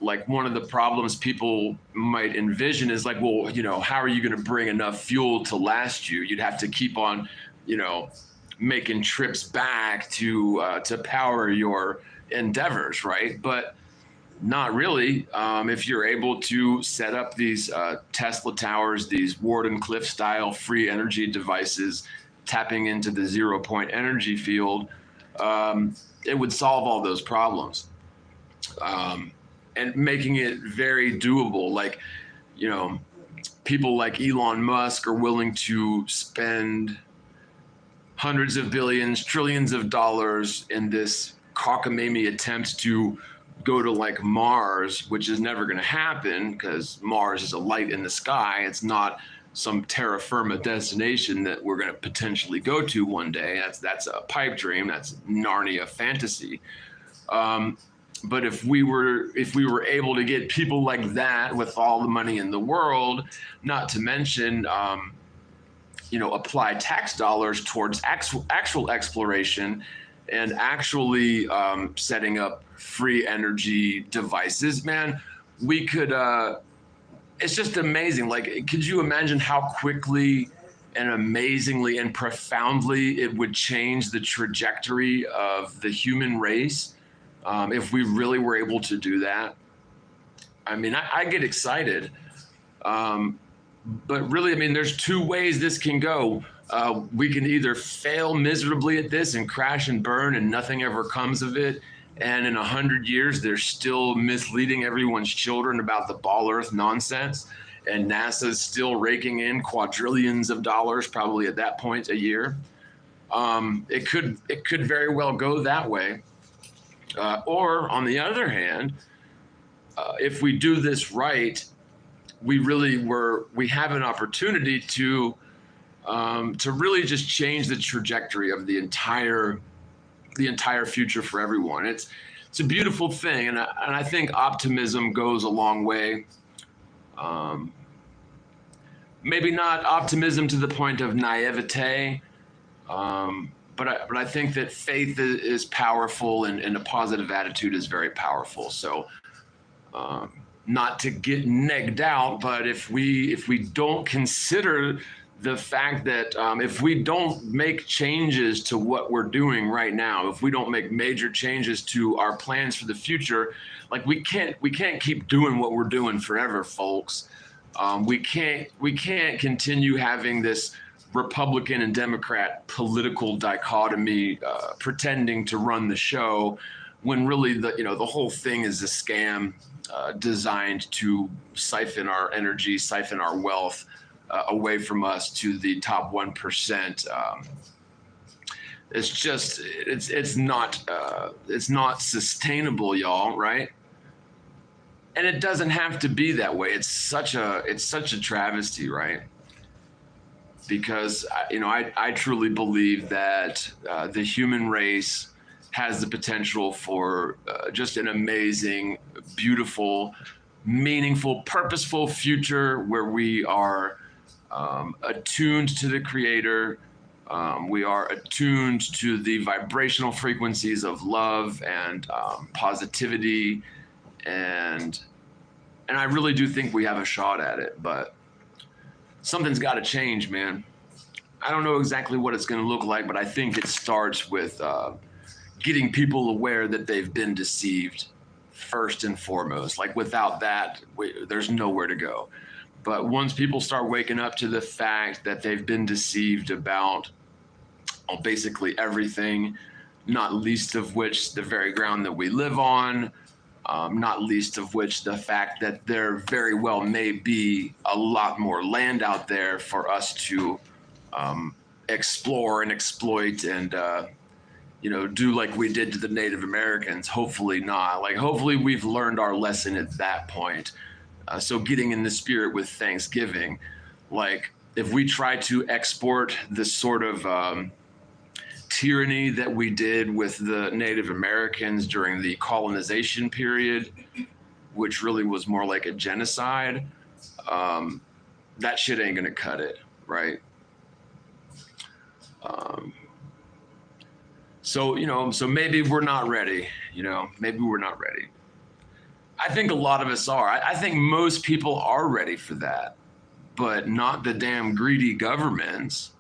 like one of the problems people might envision is like, well, how are you going to bring enough fuel to last you? You'd have to keep on, making trips back to power your endeavors, right? But not really. If you're able to set up these Tesla towers, these Wardenclyffe style free energy devices, tapping into the 0-point energy field, it would solve all those problems. And making it very doable. Like, people like Elon Musk are willing to spend hundreds of billions, trillions of dollars in this cockamamie attempt to go to Mars, which is never going to happen because Mars is a light in the sky. It's not some terra firma destination that we're going to potentially go to one day. That's a pipe dream. That's Narnia fantasy. But if we were able to get people like that with all the money in the world, not to mention, apply tax dollars towards actual exploration and actually setting up free energy devices, man, we could, it's just amazing. Like, could you imagine how quickly and amazingly and profoundly it would change the trajectory of the human race? If we really were able to do that. I mean, I get excited. But really, I mean, there's two ways this can go. We can either fail miserably at this and crash and burn and nothing ever comes of it. And in 100 years, they're still misleading everyone's children about the ball earth nonsense. And NASA's still raking in quadrillions of dollars, probably at that point, a year. It could very well go that way. Or on the other hand, if we do this right, we have an opportunity to really just change the trajectory of the entire future for everyone. It's a beautiful thing, and I think optimism goes a long way. maybe not optimism to the point of naivete, but I think that faith is powerful, and a positive attitude is very powerful. So, not to get negged out, but if we don't consider the fact that if we don't make changes to what we're doing right now, if we don't make major changes to our plans for the future, like we can't keep doing what we're doing forever, folks. We can't continue having this Republican and Democrat political dichotomy, pretending to run the show, when really the whole thing is a scam designed to siphon our energy, siphon our wealth away from us to the top 1%. It's not sustainable, y'all, right? And it doesn't have to be that way. It's such a travesty, right? Because I truly believe that the human race has the potential for just an amazing, beautiful, meaningful, purposeful future where we are attuned to the Creator. We are attuned to the vibrational frequencies of love and positivity, and I really do think we have a shot at it, but something's got to change, man. I don't know exactly what it's going to look like, but I think it starts with getting people aware that they've been deceived first and foremost. Like without that, there's nowhere to go. But once people start waking up to the fact that they've been deceived about basically everything, not least of which the very ground that we live on, not least of which the fact that there very well may be a lot more land out there for us to explore and exploit and do like we did to the Native Americans. Hopefully not. Like hopefully we've learned our lesson at that point. So getting in the spirit with ThxGiving, like if we try to export this sort of tyranny that we did with the Native Americans during the colonization period, which really was more like a genocide, that shit ain't gonna cut it, right? So maybe we're not ready, maybe we're not ready. I think a lot of us are. I think most people are ready for that, but not the damn greedy governments,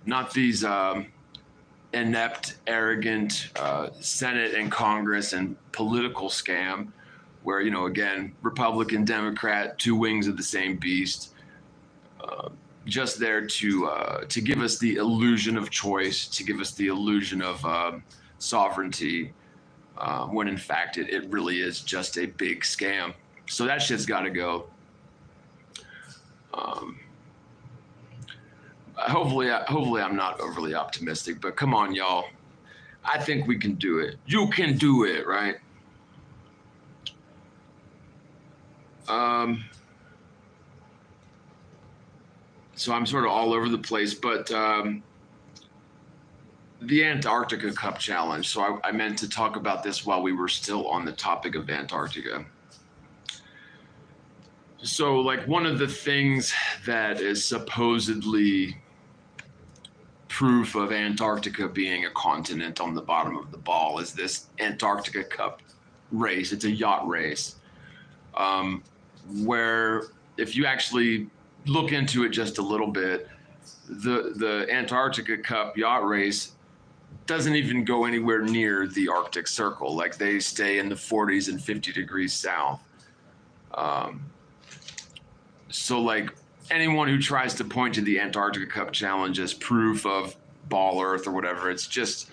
not these inept, arrogant Senate and Congress and political scam where, again, Republican, Democrat, two wings of the same beast, just there to give us the illusion of choice, to give us the illusion of sovereignty, when in fact it really is just a big scam. So that shit's got to go. Hopefully I'm not overly optimistic, but come on, y'all. I think we can do it. You can do it, right? So I'm sort of all over the place, but the Antarctica Cup Challenge. So I meant to talk about this while we were still on the topic of Antarctica. So like one of the things that is supposedly proof of Antarctica being a continent on the bottom of the ball is this Antarctica Cup race. It's a yacht race, where if you actually look into it just a little bit, the Antarctica Cup yacht race doesn't even go anywhere near the Arctic Circle. Like they stay in the 40s and 50 degrees south. So like anyone who tries to point to the Antarctica Cup Challenge as proof of Ball Earth or whatever, it's just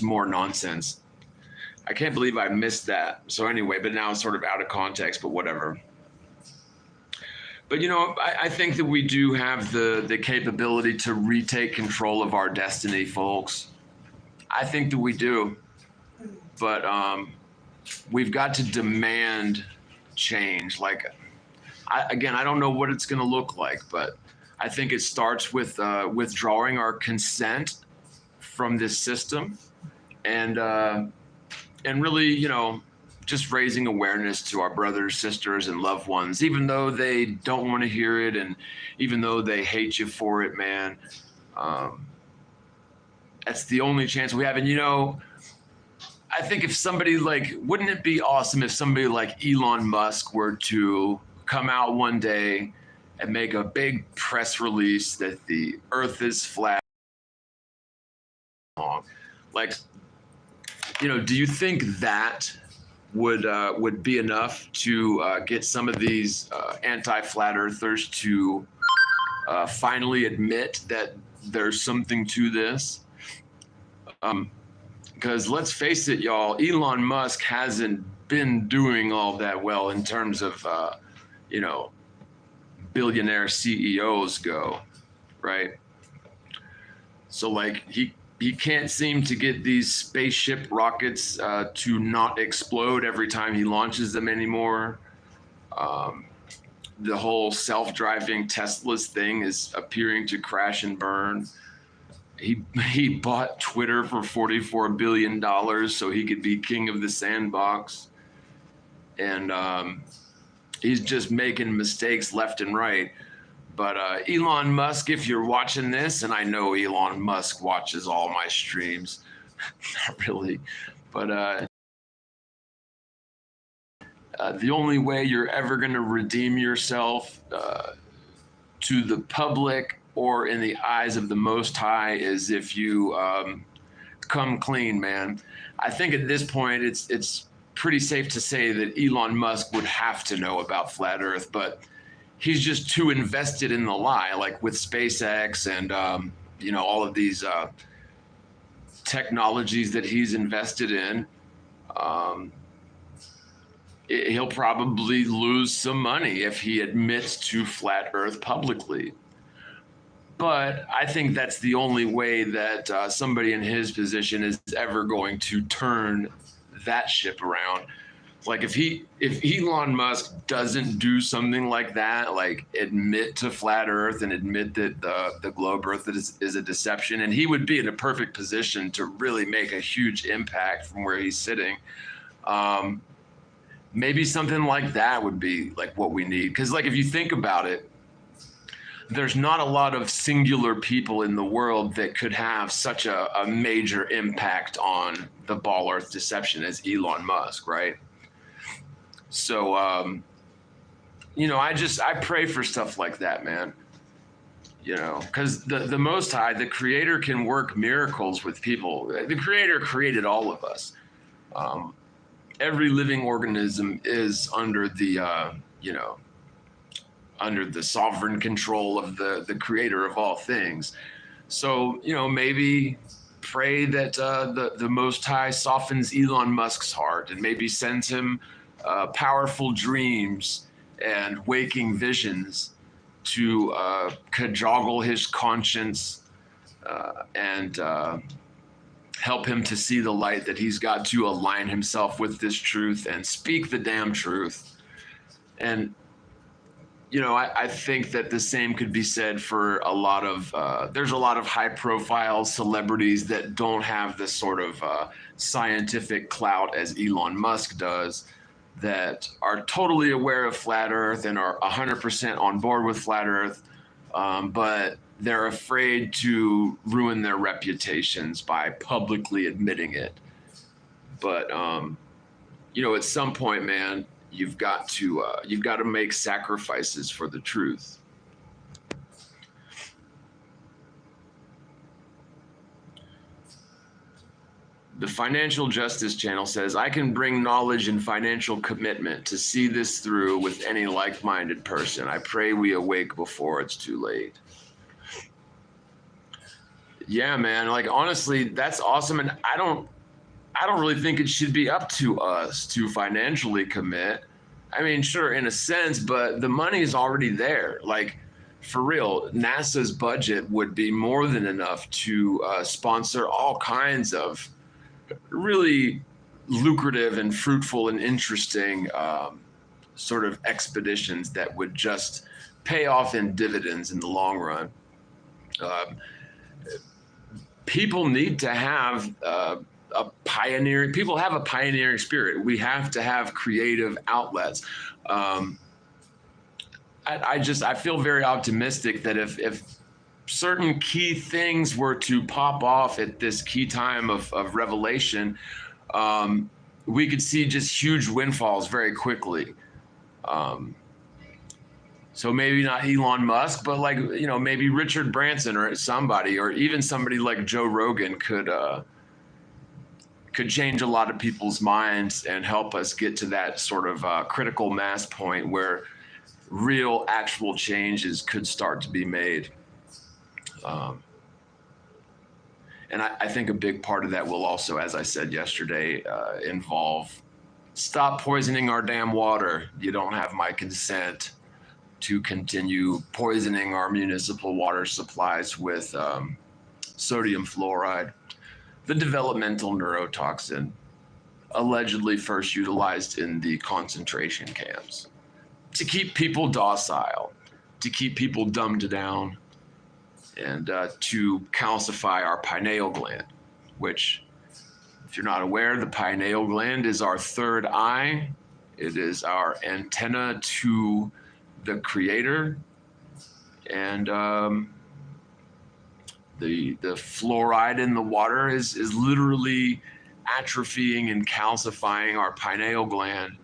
more nonsense. I can't believe I missed that. So anyway, but now it's sort of out of context, but whatever. But I think that we do have the capability to retake control of our destiny, folks. I think that we do. But we've got to demand change. Like, I don't know what it's going to look like, but I think it starts with withdrawing our consent from this system and really, just raising awareness to our brothers, sisters, and loved ones, even though they don't want to hear it, and even though they hate you for it, man. That's the only chance we have. And I think if somebody wouldn't it be awesome if somebody like Elon Musk were to come out one day and make a big press release that the Earth is flat? Do you think that would be enough to get some of these anti-flat earthers to finally admit that there's something to this? Because let's face it, y'all, Elon Musk hasn't been doing all that well in terms of billionaire CEOs go, right? So he can't seem to get these spaceship rockets to not explode every time he launches them anymore. The whole self-driving Teslas thing is appearing to crash and burn. He bought Twitter for $44 billion so he could be king of the sandbox. And he's just making mistakes left and right. But Elon Musk, if you're watching this, and I know Elon Musk watches all my streams, not really, but the only way you're ever going to redeem yourself to the public or in the eyes of the Most High is if you come clean, man. I think at this point it's pretty safe to say that Elon Musk would have to know about flat Earth, but he's just too invested in the lie, like with SpaceX and all of these technologies that he's invested in. He'll probably lose some money if he admits to flat Earth publicly. But I think that's the only way that somebody in his position is ever going to turn that ship around. Like if Elon Musk doesn't do something like that, like admit to flat Earth and admit that the globe Earth is a deception, and he would be in a perfect position to really make a huge impact from where he's sitting. Maybe something like that would be like what we need. Because if you think about it, there's not a lot of singular people in the world that could have such a major impact on the ball Earth deception as Elon Musk, right? So, I pray for stuff like that, man. Because the Most High, the Creator, can work miracles with people. The Creator created all of us. Every living organism is under the, under the sovereign control of the Creator of all things. So, maybe pray that the Most High softens Elon Musk's heart and maybe sends him powerful dreams and waking visions to cajole his conscience and help him to see the light that he's got to align himself with this truth and speak the damn truth. And I think that the same could be said for a lot of, there's a lot of high profile celebrities that don't have the sort of scientific clout as Elon Musk does, that are totally aware of flat Earth and are 100% on board with flat Earth, but they're afraid to ruin their reputations by publicly admitting it. But, at some point, man, you've got to make sacrifices for the truth. The Financial Justice Channel says, I can bring knowledge and financial commitment to see this through with any like-minded person. I pray we awake before it's too late. Yeah, man, honestly, that's awesome. And I don't really think it should be up to us to financially commit. I mean, sure, in a sense, but the money is already there. For real, NASA's budget would be more than enough to sponsor all kinds of really lucrative and fruitful and interesting sort of expeditions that would just pay off in dividends in the long run. People need to have a pioneering. People have a pioneering spirit. We have to have creative outlets. I feel very optimistic that if certain key things were to pop off at this key time of revelation, we could see just huge windfalls very quickly. So maybe not Elon Musk, but like, you know, maybe Richard Branson or somebody, or even somebody like Joe Rogan could change a lot of people's minds and help us get to that sort of critical mass point where real actual changes could start to be made. And I think a big part of that will also, as I said yesterday, involve stop poisoning our damn water. You don't have my consent to continue poisoning our municipal water supplies with sodium fluoride, the developmental neurotoxin, allegedly first utilized in the concentration camps, to keep people docile, to keep people dumbed down, and to calcify our pineal gland, which, if you're not aware, the pineal gland is our third eye. It is our antenna to the creator. And the fluoride in the water is literally atrophying and calcifying our pineal gland,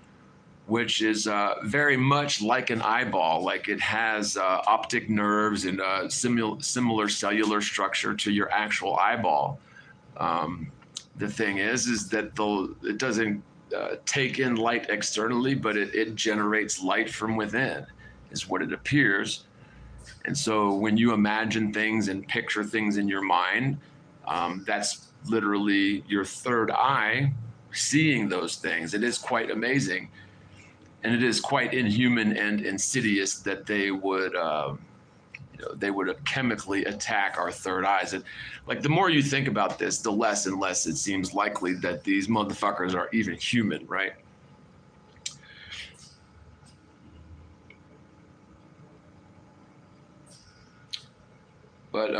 which is very much like an eyeball. Like, it has optic nerves and similar cellular structure to your actual eyeball. The thing is that it doesn't take in light externally, but it generates light from within, is what it appears. And so when you imagine things and picture things in your mind, that's literally your third eye seeing those things. It is quite amazing. And it is quite inhuman and insidious that they would chemically attack our third eyes. And like, the more you think about this, the less and less it seems likely that these motherfuckers are even human, right? But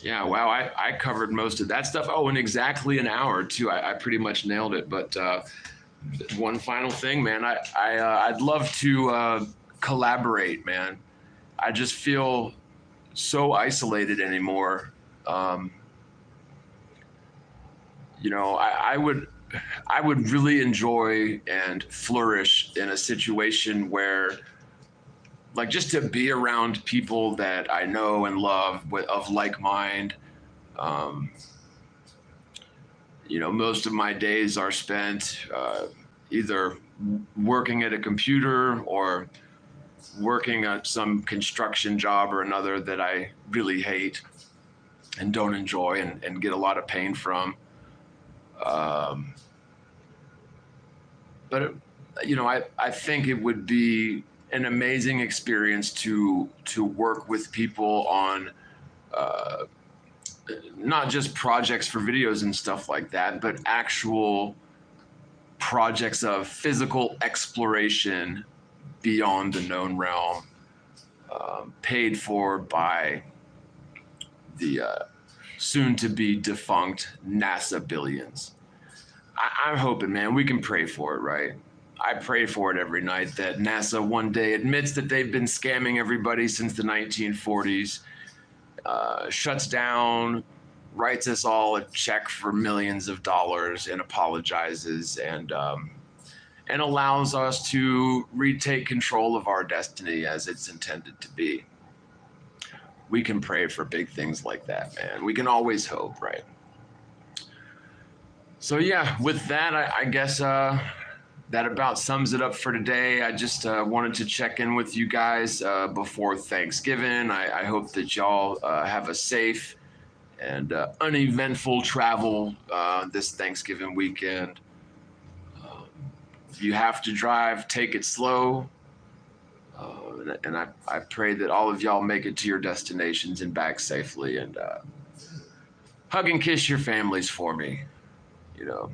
yeah, wow, I covered most of that stuff. Oh, in exactly an hour too. I pretty much nailed it. But one final thing, man, I'd love to collaborate, man. I just feel so isolated anymore. You know, I would really enjoy and flourish in a situation where, like, just to be around people that I know and love of like mind. You know, most of my days are spent either working at a computer or working at some construction job or another that I really hate and don't enjoy and get a lot of pain from. But you know, I think it would be an amazing experience to work with people on not just projects for videos and stuff like that, but actual projects of physical exploration beyond the known realm, paid for by the soon-to-be defunct NASA billions. I'm hoping, man, we can pray for it, right? I pray for it every night that NASA one day admits that they've been scamming everybody since the 1940s, shuts down, writes us all a check for millions of dollars and apologizes, and allows us to retake control of our destiny as it's intended to be. We can pray for big things like that, man. We can always hope, right? So yeah, with that, I guess that about sums it up for today. I just wanted to check in with you guys before Thanksgiving. I hope that y'all have a safe and uneventful travel this Thanksgiving weekend. If you have to drive, take it slow. And I pray that all of y'all make it to your destinations and back safely. And hug and kiss your families for me, you know.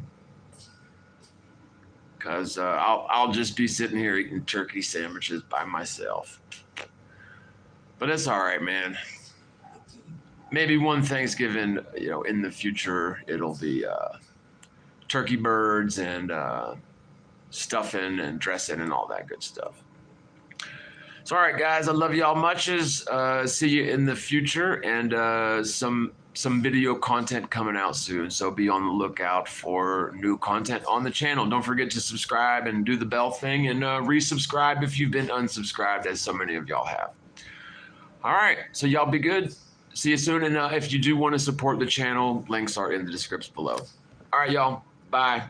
Because I'll just be sitting here eating turkey sandwiches by myself. But it's all right, man. Maybe one Thanksgiving, you know, in the future, it'll be turkey birds and stuffing and dressing and all that good stuff. So, all right, guys, I love y'all muches. See you in the future, and some video content coming out soon. So be on the lookout for new content on the channel. Don't forget to subscribe and do the bell thing, and resubscribe if you've been unsubscribed, as so many of y'all have. All right, so y'all be good. See you soon, and if you do want to support the channel, links are in the description below. All right, y'all. Bye.